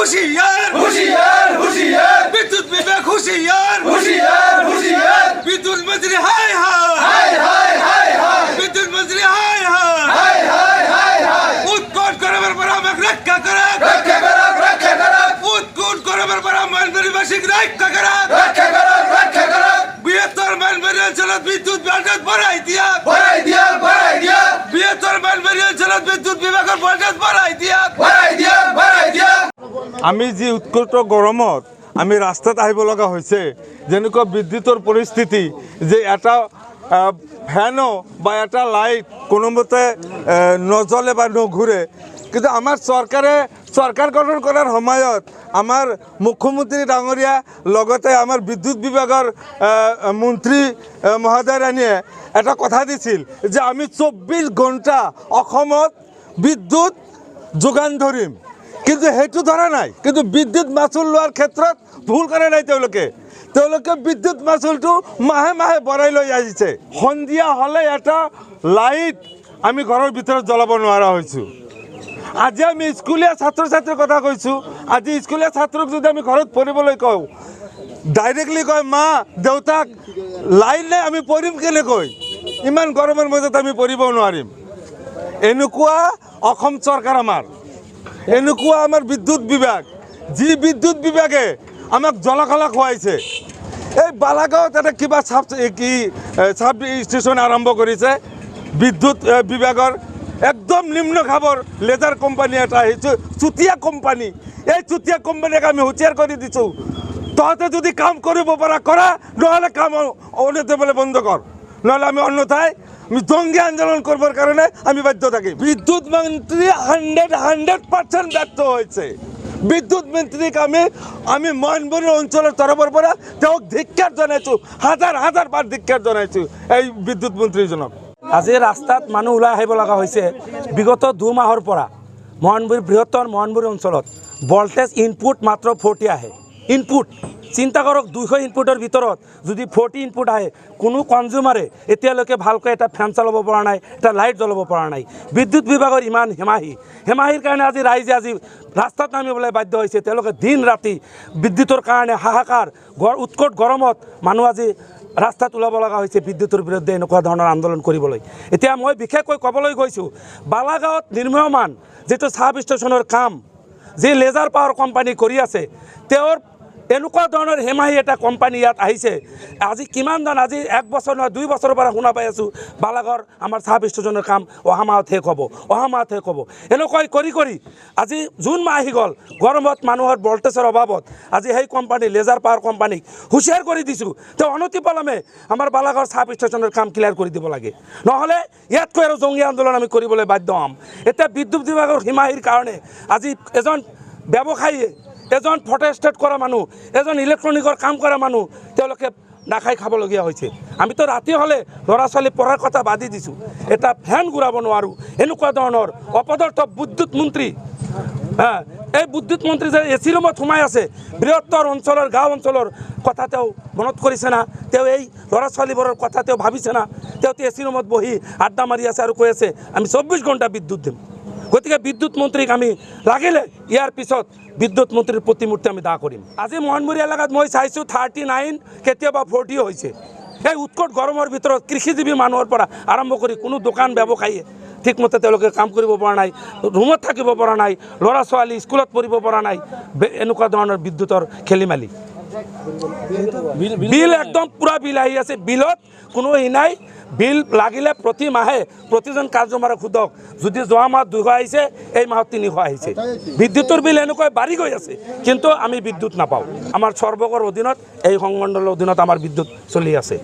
হুঁশিয়ার হুঁশিয়ার হুঁশিয়ার বিদ্যুৎ বিভাগ হুঁশিয়ার হুঁশিয়ার হুঁশিয়ার বিদ্যুৎ মন্ত্রী হায় হায় হায় হায় হায় হায় বিদ্যুৎ মন্ত্রী হায় হায় হায় হায় হায় হায় উৎকট করবার পর আমাকে রক্ষা করা রক্ষা করক রক্ষা করক উৎকট করবার পর মানবাসিক রক্ষা করা রক্ষা করক রক্ষা করক বৃহত্তর মানবাড়ি অঞ্চলত বিদ্যুৎ ভোল্টেজ বড়াই দিয়া বড়াই দিয়া বড়াই দিয়া বৃহত্তর মানবাড়ি অঞ্চলত বিদ্যুৎ বিভাগের ভোল্টেজ বড়াই দিয়া বড়াই দিয়া বড়াই দিয়া আমি যি উৎকট গৰমত আমি ৰাস্তাত আহিব লগা হৈছে যেনেকুৱা বিদ্যুতৰ পৰিস্থিতি যে এটা ফেনো বা এটা লাইট কোনোমতে নজ্বলে বা নঘূৰে কিন্তু আমাৰ চৰকাৰ গঠন কৰাৰ সময়ত আমাৰ মুখ্যমন্ত্ৰী ডাঙৰীয়া লগতে আমাৰ বিদ্যুৎ বিভাগৰ মন্ত্ৰী মহোদয়ৰাণীয়ে এটা কথা দিছিল যে আমি 24 ঘণ্টা অসমত বিদ্যুৎ যোগান ধৰিম কিন্তু সেইটো ধৰা নাই কিন্তু বিদ্যুৎ মাচুল লোৱাৰ ক্ষেত্ৰত ভুল কৰা নাই তেওঁলোকে বিদ্যুৎ মাচুলটো মাহে মাহে বঢ়াই লৈ আহিছে সন্ধিয়া হ'লে এটা লাইট আমি ঘৰৰ ভিতৰত জ্বলাব নোৱাৰা হৈছোঁ আজি আমি স্কুলীয়া ছাত্ৰ ছাত্ৰীৰ কথা কৈছোঁ আজি স্কুলীয়া ছাত্ৰক যদি আমি ঘৰত পঢ়িবলৈ কওঁ ডাইৰেক্টলি কয় মা দেউতাক লাইট নাই আমি পঢ়িম কেনেকৈ ইমান গৰমৰ মাজত আমি পঢ়িব নোৱাৰিম এনেকুৱা অসম চৰকাৰ এনেকুৱা আমাৰ বিদ্যুৎ বিভাগ যি বিদ্যুৎ বিভাগে আমাক জলকলা খুৱাইছে এই বালাগাঁৱত এটা কিবা চাব ষ্টেচন আৰম্ভ কৰিছে বিদ্যুৎ বিভাগৰ একদম নিম্ন খাবৰ লেজাৰ কোম্পানী এটা আহিছে চুতীয়া কোম্পানী এই চুতীয়া কোম্পানীক আমি হুঁচিয়াৰ কৰি দিছোঁ তহঁতে যদি কাম কৰিব পৰা কৰা নহ'লে কাম অন্যথা বন্ধ কৰ নহ'লে আমি অন্যথায় আমি জঙ্গী আন্দোলন করবার কারণে আমি বাধ্য থাকি বিদ্যুৎ মন্ত্রী 100% ব্যর্থ হয়েছে বিদ্যুৎ মন্ত্রীক আমি ময়নবৰী অঞ্চলেৰ তৰফৰ পৰা তেওঁক ধিক্কাৰ জনাইছোঁ হাজাৰ বাৰ ধিক্কাৰ জনাইছোঁ এই বিদ্যুৎ মন্ত্ৰীজনক আজি ৰাস্তাত মানুহ ওলাই আহিব লগা হৈছে বিগত 2 মাহৰ পৰা বৃহত্তৰ ময়নবৰী অঞ্চলত ভোল্টেজ ইনপুট মাত্ৰ 40 আহে ইনপুট চিন্তা কৰক 200 ইনপুটৰ ভিতৰত যদি 40 ইনপুট আহে কোনো কনজিউমাৰে এতিয়ালৈকে ভালকৈ এটা ফেন চলাব পৰা নাই এটা লাইট জ্বলাব পৰা নাই বিদ্যুৎ বিভাগৰ ইমান হেমাহিৰ কাৰণে আজি ৰাইজে আজি ৰাস্তাত নামিবলৈ বাধ্য হৈছে তেওঁলোকে দিন ৰাতি বিদ্যুৎৰ কাৰণে হাহাকাৰ উৎকট গৰমত মানুহ আজি ৰাস্তাত ওলাব লগা হৈছে বিদ্যুৎৰ বিৰুদ্ধে এনেকুৱা ধৰণৰ আন্দোলন কৰিবলৈ এতিয়া মই বিশেষকৈ ক'বলৈ গৈছোঁ বালাগাঁৱত নিৰ্মীয়মান যিটো চাব ষ্টেচনৰ কাম যি লেজাৰ পাৱাৰ কোম্পানী কৰি আছে তেওঁৰ এনেকুৱা ধৰণৰ হেমাহি এটা কোম্পানী ইয়াত আহিছে আজি কিমান জন আজি 1 বছৰ নহয় 2 বছৰৰ পৰা শুনা পাই আছোঁ বালাগড় আমাৰ চাব ষ্টেচনৰ কাম অহা মাহত শেষ হ'ব এনেকৈ কৰি আজি জুন মাহ আহি গ'ল গৰমত মানুহৰ ভোল্টেজৰ অভাৱত আজি সেই কোম্পানী লেজাৰ পাৱাৰ কোম্পানীক হুঁচিয়াৰ কৰি দিছোঁ তেওঁ অনতিপলমে আমাৰ বালাগড় চাব ষ্টেচনৰ কাম ক্লিয়াৰ কৰি দিব লাগে নহ'লে ইয়াতকৈ আৰু জঙ্গী আন্দোলন আমি কৰিবলৈ বাধ্য হ'ম এতিয়া বিদ্যুৎ বিভাগৰ হিমাহিৰ কাৰণে আজি এজন ব্যৱসায়ীয়ে এজন ফটোষ্টেট কৰা মানুহ এজন ইলেক্ট্ৰনিকৰ কাম কৰা মানুহ তেওঁলোকে নাখাই খাবলগীয়া হৈছে আমিতো ৰাতি হ'লে ল'ৰা ছোৱালী পঢ়াৰ কথা বাদি দিছোঁ এটা ফেন ঘূৰাব নোৱাৰোঁ এনেকুৱা ধৰণৰ অপদাৰ্থ বিদ্যুৎ মন্ত্ৰী এই বিদ্যুৎ মন্ত্ৰী যে এচি ৰুমত সোমাই আছে বৃহত্তৰ অঞ্চলৰ গাঁও অঞ্চলৰ কথা তেওঁ মনত কৰিছে না তেওঁ এই ল'ৰা ছোৱালীবোৰৰ কথা তেওঁ ভাবিছে না তেওঁ এচি ৰুমত বহি আড্ডা মাৰি আছে আৰু কৈ আছে আমি 24 ঘণ্টা বিদ্যুৎ দিম গতিকে বিদ্যুৎ মন্ত্ৰীক আমি লাগিলে ইয়াৰ পিছত বিদ্যুৎ মন্ত্ৰীৰ প্ৰতিমূৰ্তি আমি দাহ কৰিম আজি ময়নবৰী এলেকাত মই চাইছোঁ 39 কেতিয়াবা 40 হৈছে এই উৎকট গৰমৰ ভিতৰত কৃষিজীৱী মানুহৰ পৰা আৰম্ভ কৰি কোনো দোকান ব্যৱসায়ীয়ে ঠিকমতে তেওঁলোকে কাম কৰিব পৰা নাই ৰুমত থাকিব পৰা নাই ল'ৰা ছোৱালী স্কুলত পঢ়িব পৰা নাই এনেকুৱা ধৰণৰ বিদ্যুৎৰ খেলিমেলি বিল একদম পুৰা বিল আহি আছে বিলত কোনো নাই বিল লাগিলে প্ৰতি মাহে প্ৰতিজন কাৰ্যমাৰক সোধক যদি যোৱা মাহত 200 আহিছে এই মাহত 300 আহিছে বিদ্যুৎৰ বিল এনেকৈ বাঢ়ি গৈ আছে কিন্তু আমি বিদ্যুৎ নাপাওঁ আমাৰ সৰ্বকৰ অধীনত এই সংমণ্ডলৰ অধীনত আমাৰ বিদ্যুৎ চলি আছে